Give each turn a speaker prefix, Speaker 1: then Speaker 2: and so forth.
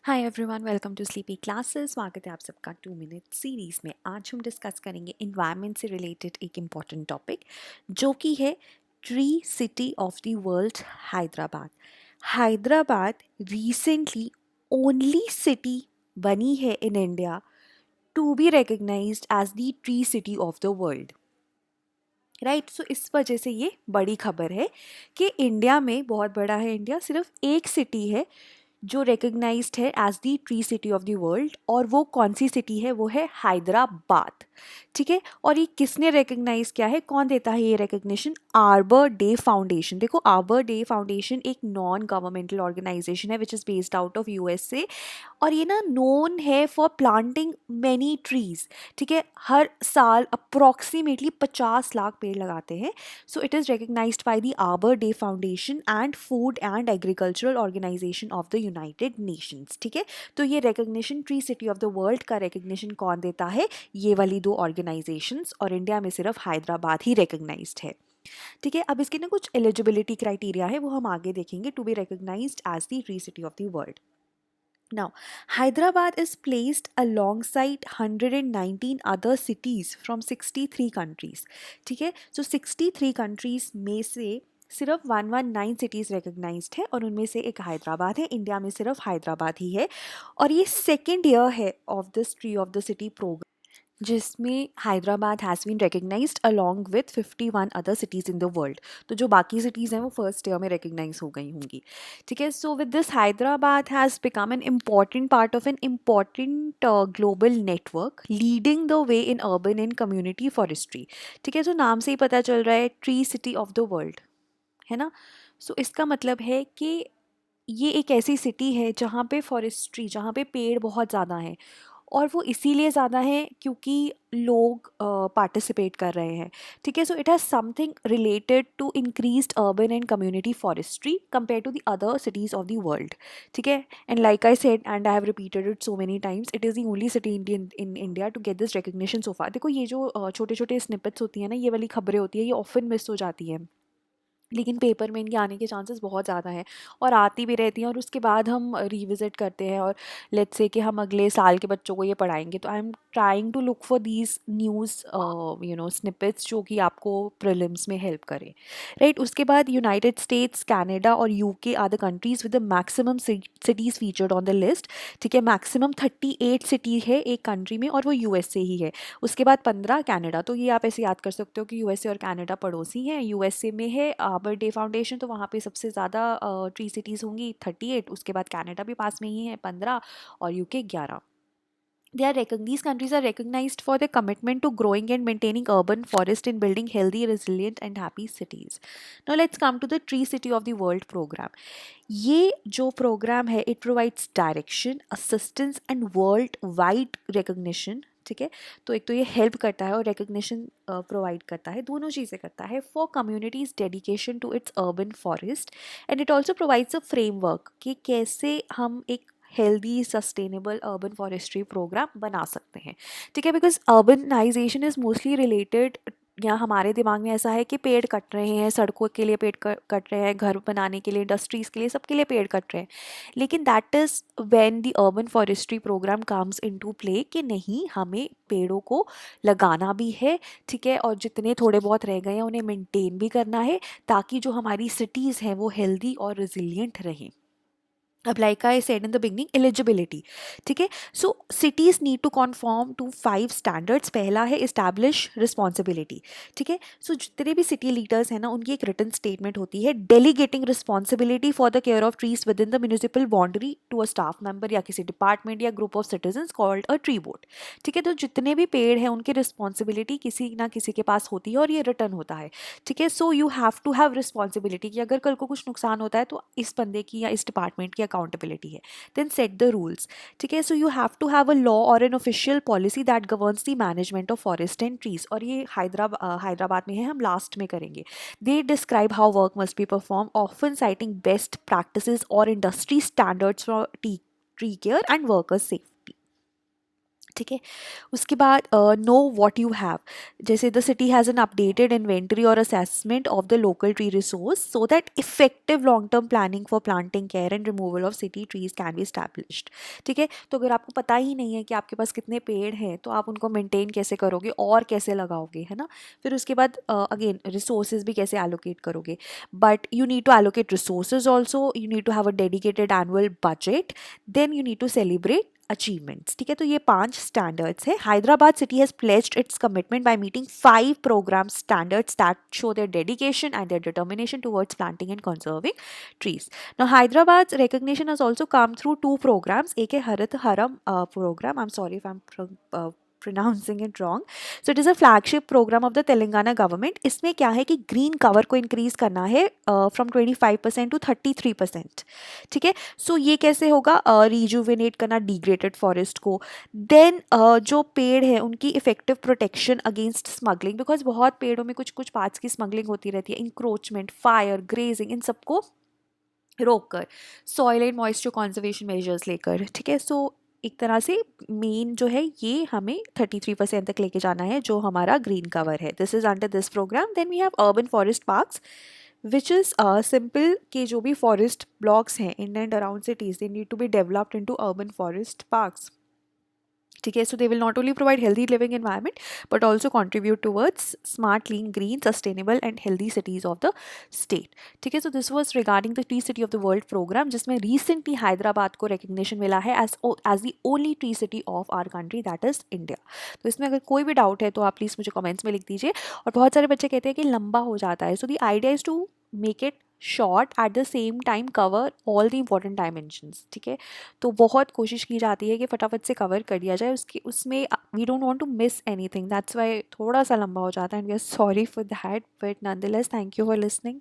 Speaker 1: Hi everyone, welcome to Sleepy Classes. स्वागत है आप सबका 2 मिनट सीरीज में। आज हम डिस्कस करेंगे इन्वायरमेंट से रिलेटेड एक इम्पॉर्टेंट टॉपिक जो कि है tree city of the world, Hyderabad. Hyderabad recently only city बनी है in India to be recognised as the tree city of the world. Right, so इस वजह से ये बड़ी खबर है कि इंडिया में, बहुत बड़ा है इंडिया, सिर्फ एक सिटी है जो रिकग्नाइज्ड है as the tree city of the world. और वो कौन सी सिटी है? वो है हैदराबाद। ठीक है, और ये किसने रिकग्नाइज किया है, कौन देता है ये रिकग्निशन? Arbor Day foundation. देखो, आर्बर डे फाउंडेशन एक नॉन गवर्नमेंटल ऑर्गेनाइजेशन है which is based out of USA, और ये ना नोन है फॉर प्लांटिंग मैनी ट्रीज। ठीक है, हर साल अप्रॉक्सीमेटली 50 लाख पेड़ लगाते हैं। So it is recognised by the Arbor Day Foundation and Food and Agricultural Organisation of the United Nations. ठीक है, तो ये recognition tree city of the world का रिकग्निशन कौन देता है? ये वाली दो ऑर्गेनाइजेशंस, और इंडिया में सिर्फ हैदराबाद ही रिकग्नाइज्ड है। ठीक है, अब इसके ना कुछ एलिजिबिलिटी क्राइटेरिया है, वो हम आगे देखेंगे to be recognised as the tree city of the world. Now, Hyderabad is placed alongside 119 other cities from 63 countries. ठीक है, so 63 countries में से सिर्फ 119 सिटीज़ रिकग्नाइज्ड है, और उनमें से एक हैदराबाद है। इंडिया में सिर्फ हैदराबाद ही है, और ये सेकेंड ईयर है of this tree of the city programme, जिसमें Hyderabad has been recognized along with 51 other cities in the world. तो जो बाकी सिटीज़ हैं वो फर्स्ट ईयर में रिकग्नाइज हो गई होंगी। ठीक है, so with this Hyderabad has become an important part of an important global network leading the way in urban and community forestry. ठीक है, तो नाम से ही पता चल रहा है tree city of the world, है ना। सो इसका मतलब है कि ये एक ऐसी सिटी है जहाँ पे फॉरेस्ट्री, जहाँ पे पेड़ बहुत ज़्यादा हैं, और वो इसीलिए ज़्यादा है क्योंकि लोग पार्टिसिपेट कर रहे हैं। ठीक है, so it has something related to increased urban and community forestry compare to the other cities of the world. ठीक है, and like I said and I have repeated it so many times, it is the only city in India to get this recognition so far. देखो, ये जो छोटे छोटे snippets होती हैं ना, ये वाली खबरें होती है, ये ऑफन मिस हो जाती हैं, लेकिन पेपर में इनके आने के चांसेस बहुत ज़्यादा हैं, और आती भी रहती हैं, और उसके बाद हम रिविज़िट करते हैं, और लेट्स से कि हम अगले साल के बच्चों को ये पढ़ाएंगे। तो I am trying to look for these news snippets जो कि आपको प्रीलिम्स में हेल्प करें। राइट, उसके बाद यूनाइटेड स्टेट्स, कनाडा और UK are the countries with the maximum cities featured on the list. ठीक है, मैक्सिमम 38 सिटी है एक कंट्री में, और वो यूएसए ही है। उसके बाद 15 कनाडा। तो ये आप ऐसे याद कर सकते हो कि यूएसए और कनाडा पड़ोसी हैं। यूएसए में है आर्बर डे फाउंडेशन, तो वहाँ पे सबसे ज़्यादा ट्री सिटीज़ होंगी 38। उसके बाद कनाडा भी पास में ही है 15, और UK 11। These countries are recognized for their commitment to growing and maintaining urban forest and building healthy, resilient and happy cities. Now let's come to the Tree City of the World program. ये जो programme है, it provides direction, assistance and world wide recognition. ठीक है, तो एक तो ये help करता है और रिकग्निशन प्रोवाइड करता है, दोनों चीज़ें करता है for community's dedication to its urban forest. And it also provides a framework कि कैसे हम एक healthy sustainable urban forestry programme बना सकते हैं। ठीक है, because urbanisation is mostly related, या हमारे दिमाग में ऐसा है कि पेड़ कट रहे हैं, सड़कों के लिए पेड़ कट रहे हैं, घर बनाने के लिए, इंडस्ट्रीज़ के लिए, सबके लिए पेड़ कट रहे हैं। लेकिन that is when the urban forestry programme comes into play कि नहीं, हमें पेड़ों को लगाना भी है। ठीक है, और जितने थोड़े बहुत रह गए हैं उन्हें मेंटेन भी करना है, ताकि जो हमारी सिटीज़ हैं वो हेल्दी और रिजिलियंट रहें। अब like I said in the beginning, eligibility. ठीक है, so cities need to conform to 5 standards. पहला है इस्टेब्लिश रिस्पॉन्सिबिलिटी। ठीक है, सो जितने भी सिटी लीडर्स हैं ना, उनकी एक रिटन स्टेटमेंट होती है delegating responsibility for the care of trees within the municipal boundary to a staff member या किसी डिपार्टमेंट या group of citizens called a tree board. ठीक है, तो जितने भी पेड़ हैं उनकी रिस्पॉन्सिबिलिटी किसी ना किसी के पास होती है, और ये रिटर्न होता है। ठीक है, so you have to have responsibility कि अगर कल को कुछ नुकसान होता है तो इस बंदे की या इस डिपार्टमेंट की अकाउंटेबिलिटी है। Then set the rules. ठीक है, so you have to have a law और an official policy that governs the management of forest and trees. और ये हैदराबाद में है, हम लास्ट में करेंगे। They describe how work must be perform, often citing best practices और industry standards for tree care and workers safety. ठीक है। उसके बाद नो व्हाट यू हैव, जैसे the city has an updated inventory और assessment of the local tree resource so that effective long term planning for planting care and removal of city trees can be established. ठीक है, तो अगर आपको पता ही नहीं है कि आपके पास कितने पेड़ हैं तो आप उनको मेंटेन कैसे करोगे और कैसे लगाओगे, है ना। फिर उसके बाद अगेन रिसोर्सेज भी कैसे एलोकेट करोगे, but you need to allocate resources also, you need to have a dedicated annual budget, then you need to celebrate achievements. ठीक है, तो ये 5 स्टैंडर्ड्स है। Hyderabad city has pledged its commitment by meeting 5 programme standards that show their dedication and their determination towards planting and conserving trees. Now Hyderabad's recognition has also come through 2 programs. एक है हरित हरम program, I'm sorry if I'm pronouncing it wrong. So it is a flagship program of the Telangana government. इसमें क्या है कि green cover को increase करना है फ्रॉम 25% टू 33%। ठीक है, सो ये कैसे होगा, रिजुवेनेट करना डिग्रेडेड फॉरेस्ट को, देन जो पेड़ है उनकी effective protection against smuggling, because बहुत पेड़ों में कुछ कुछ पार्ट्स की स्मगलिंग होती रहती है, इंक्रोचमेंट, फायर, ग्रेजिंग, इन सबको रोक कर, soil and moisture conservation measures लेकर। ठीक है, सो एक तरह से मेन जो है ये हमें 33% तक लेके जाना है जो हमारा ग्रीन कवर है। This is under this programme. Then we have urban forest parks which is simple के जो भी फॉरेस्ट ब्लॉक्स हैं in and around cities they need to be developed into urban forest parks. ठीक है, so they will not only provide healthy living environment but also contribute towards smart, clean, green, sustainable and healthy cities of the state. ठीक है, so this was regarding the tree city of the world programme, जिसमें recently Hyderabad को recognition मिला है as the only tree city of our country, that is India. तो इसमें अगर कोई भी डाउट है तो आप प्लीज़ मुझे कमेंट्स में लिख दीजिए। और बहुत सारे बच्चे कहते हैं कि लंबा हो जाता है, so the idea is to make it short at the same time cover all the important dimensions. ठीक है, तो बहुत कोशिश की जाती है कि फटाफट से कवर कर दिया जाए, उसकी उसमें we don't want to miss anything, that's why थोड़ा सा लंबा हो जाता है and we are sorry for that, but nonetheless thank you for listening.